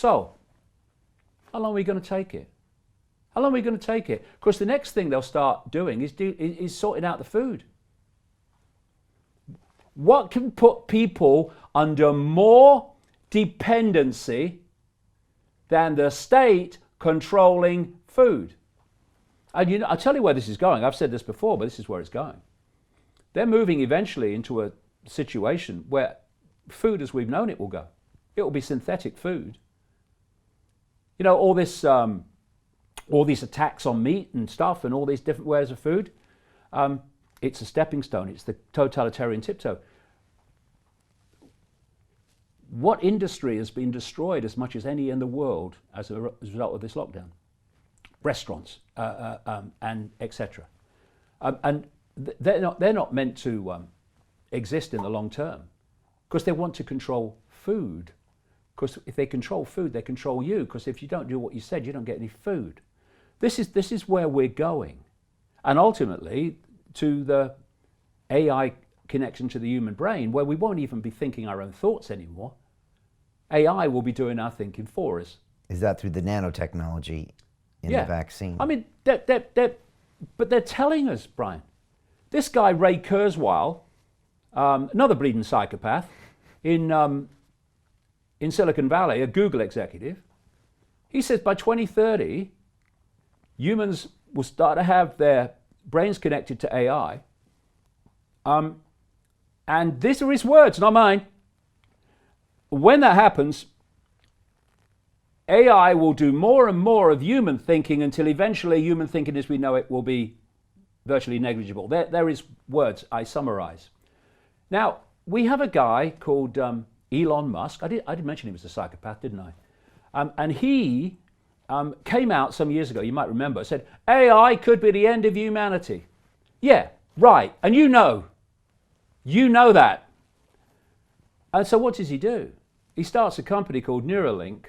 So, how long are we going to take it? How long are we going to take it? Because the next thing they'll start doing is sorting out the food. What can put people under more dependency than the state controlling food? And I'll tell you where this is going. I've said this before, but this is where it's going. They're moving eventually into a situation where food as we've known it will go. It will be synthetic food. You know, all these attacks on meat and stuff and all these different ways of food, it's a stepping stone. It's the totalitarian tiptoe. What industry has been destroyed as much as any in the world as a result of this lockdown? Restaurants and etc. And they're not meant to exist in the long term because they want to control food. Because if they control food, they control you. Because if you don't do what you said, you don't get any food. This is where we're going, and ultimately to the AI connection to the human brain, where we won't even be thinking our own thoughts anymore. AI will be doing our thinking for us. Is that through the nanotechnology in the vaccine? I mean, but they're telling us, Brian. This guy, Ray Kurzweil, another bleeding psychopath, in Silicon Valley, a Google executive, he says by 2030, humans will start to have their brains connected to AI. And these are his words, not mine. When that happens, AI will do more and more of human thinking until eventually human thinking as we know it will be virtually negligible. There is words I summarize. Now, we have a guy called Elon Musk. I did mention he was a psychopath, didn't I? And he came out some years ago, you might remember, said, AI could be the end of humanity. Yeah, right. And you know that. And so what does he do? He starts a company called Neuralink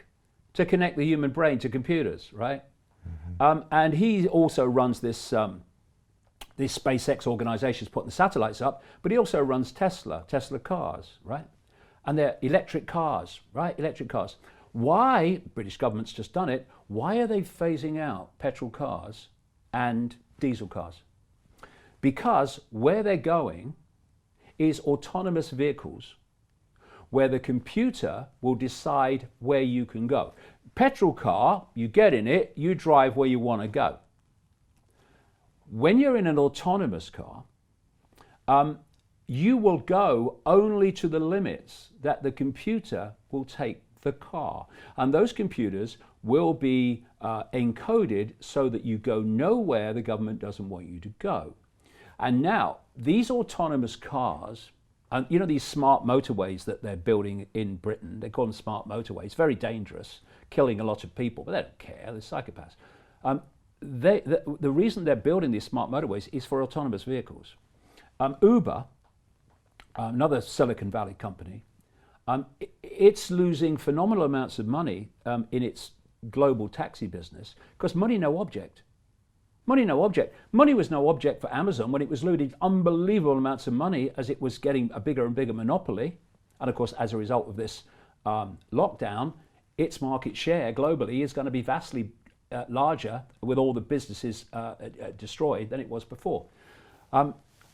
to connect the human brain to computers, right? Mm-hmm. And he also runs this SpaceX organization putting the satellites up, but he also runs Tesla cars, right? And they're electric cars, right? Electric cars. Why, British government's just done it, why are they phasing out petrol cars and diesel cars? Because where they're going is autonomous vehicles where the computer will decide where you can go. Petrol car, you get in it, you drive where you want to go. When you're in an autonomous car, you will go only to the limits that the computer will take the car. And those computers will be encoded so that you go nowhere the government doesn't want you to go. And now, these autonomous cars, and you know these smart motorways that they're building in Britain, they call them smart motorways, very dangerous, killing a lot of people, but they don't care, they're psychopaths. The reason they're building these smart motorways is for autonomous vehicles. Uber, another Silicon Valley company, it's losing phenomenal amounts of money in its global taxi business because money no object. Money no object. Money was no object for Amazon when it was losing unbelievable amounts of money as it was getting a bigger and bigger monopoly. And of course, as a result of this lockdown, its market share globally is going to be vastly larger with all the businesses destroyed than it was before.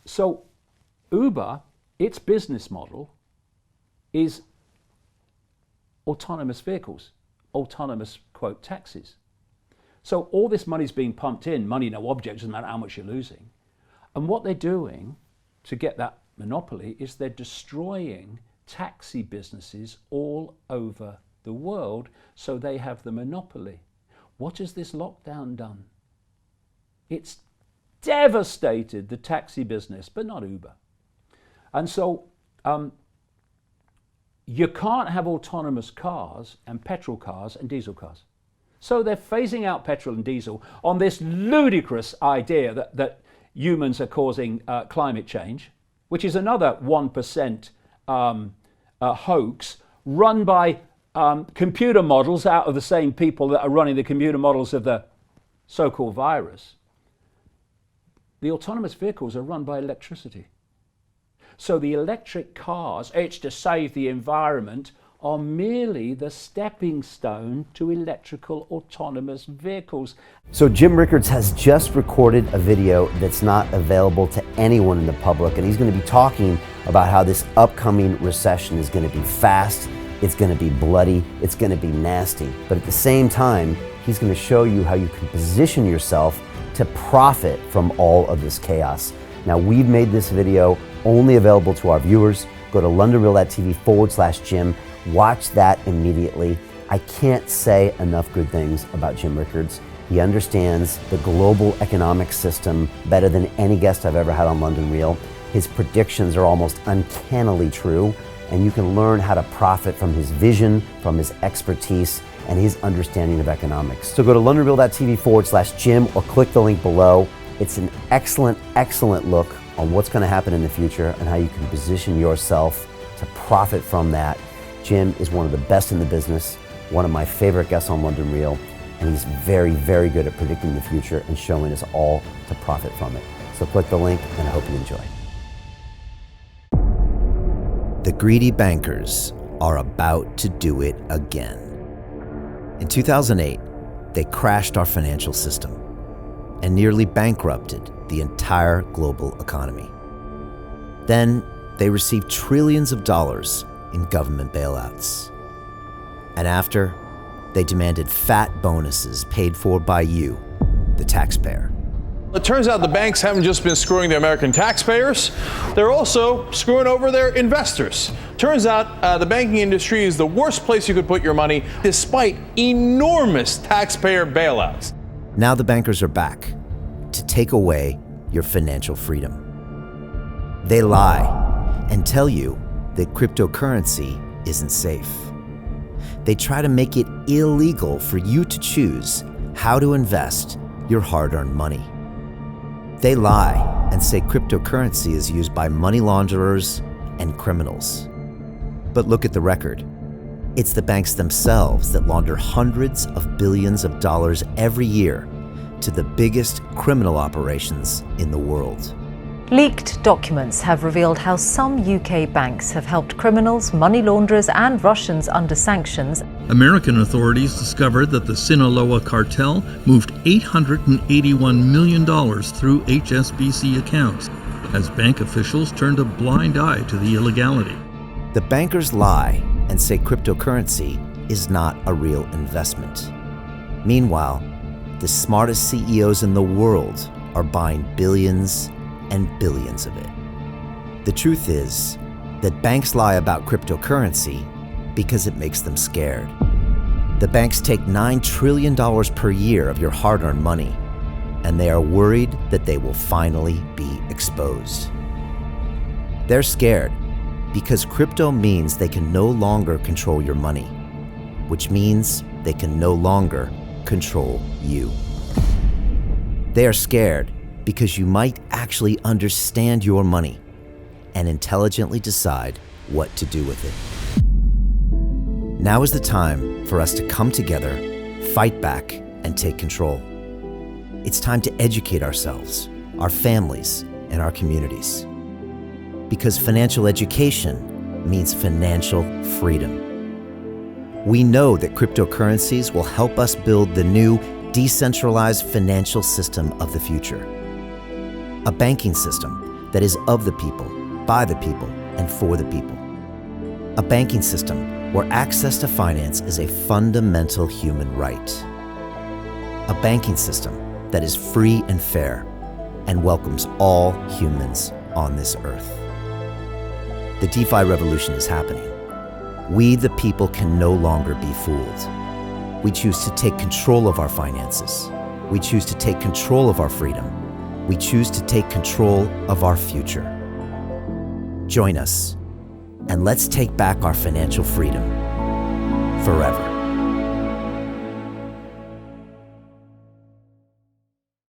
So Uber, its business model is autonomous vehicles, autonomous, quote, taxis. So all this money's being pumped in, money no object, doesn't matter how much you're losing. And what they're doing to get that monopoly is they're destroying taxi businesses all over the world so they have the monopoly. What has this lockdown done? It's devastated the taxi business, but not Uber. And so you can't have autonomous cars and petrol cars and diesel cars. So they're phasing out petrol and diesel on this ludicrous idea that humans are causing climate change, which is another 1% hoax run by computer models out of the same people that are running the computer models of the so-called virus. The autonomous vehicles are run by electricity. So the electric cars, it's to save the environment, are merely the stepping stone to electrical autonomous vehicles. So Jim Rickards has just recorded a video that's not available to anyone in the public, and he's going to be talking about how this upcoming recession is going to be fast, it's going to be bloody, it's going to be nasty. But at the same time, he's going to show you how you can position yourself to profit from all of this chaos. Now, we've made this video only available to our viewers. Go to londonreal.tv/Jim. Watch that immediately. I can't say enough good things about Jim Rickards. He understands the global economic system better than any guest I've ever had on London Real. His predictions are almost uncannily true, and you can learn how to profit from his vision, from his expertise, and his understanding of economics. So go to londonreal.tv/Jim or click the link below. It's an excellent, excellent look on what's going to happen in the future and how you can position yourself to profit from that. Jim is one of the best in the business, one of my favorite guests on London Real, and he's very, very good at predicting the future and showing us all to profit from it. So click the link, and I hope you enjoy. The greedy bankers are about to do it again. In 2008, they crashed our financial system and nearly bankrupted the entire global economy. Then they received trillions of dollars in government bailouts. And after, they demanded fat bonuses paid for by you, the taxpayer. It turns out the banks haven't just been screwing the American taxpayers, they're also screwing over their investors. Turns out the banking industry is the worst place you could put your money, despite enormous taxpayer bailouts. Now the bankers are back to take away your financial freedom. They lie and tell you that cryptocurrency isn't safe. They try to make it illegal for you to choose how to invest your hard-earned money. They lie and say cryptocurrency is used by money launderers and criminals. But look at the record. It's the banks themselves that launder hundreds of billions of dollars every year to the biggest criminal operations in the world. Leaked documents have revealed how some UK banks have helped criminals, money launderers and Russians under sanctions. American authorities discovered that the Sinaloa cartel moved $881 million through HSBC accounts as bank officials turned a blind eye to the illegality. The bankers lie and say cryptocurrency is not a real investment. Meanwhile, the smartest CEOs in the world are buying billions and billions of it. The truth is that banks lie about cryptocurrency because it makes them scared. The banks take $9 trillion per year of your hard-earned money, and they are worried that they will finally be exposed. They're scared because crypto means they can no longer control your money, which means they can no longer control you. They are scared because you might actually understand your money and intelligently decide what to do with it. Now is the time for us to come together, fight back, and take control. It's time to educate ourselves, our families, and our communities. Because financial education means financial freedom. We know that cryptocurrencies will help us build the new decentralized financial system of the future. A banking system that is of the people, by the people, and for the people. A banking system where access to finance is a fundamental human right. A banking system that is free and fair and welcomes all humans on this earth. The DeFi revolution is happening. We, the people, can no longer be fooled. We choose to take control of our finances. We choose to take control of our freedom. We choose to take control of our future. Join us, and let's take back our financial freedom forever.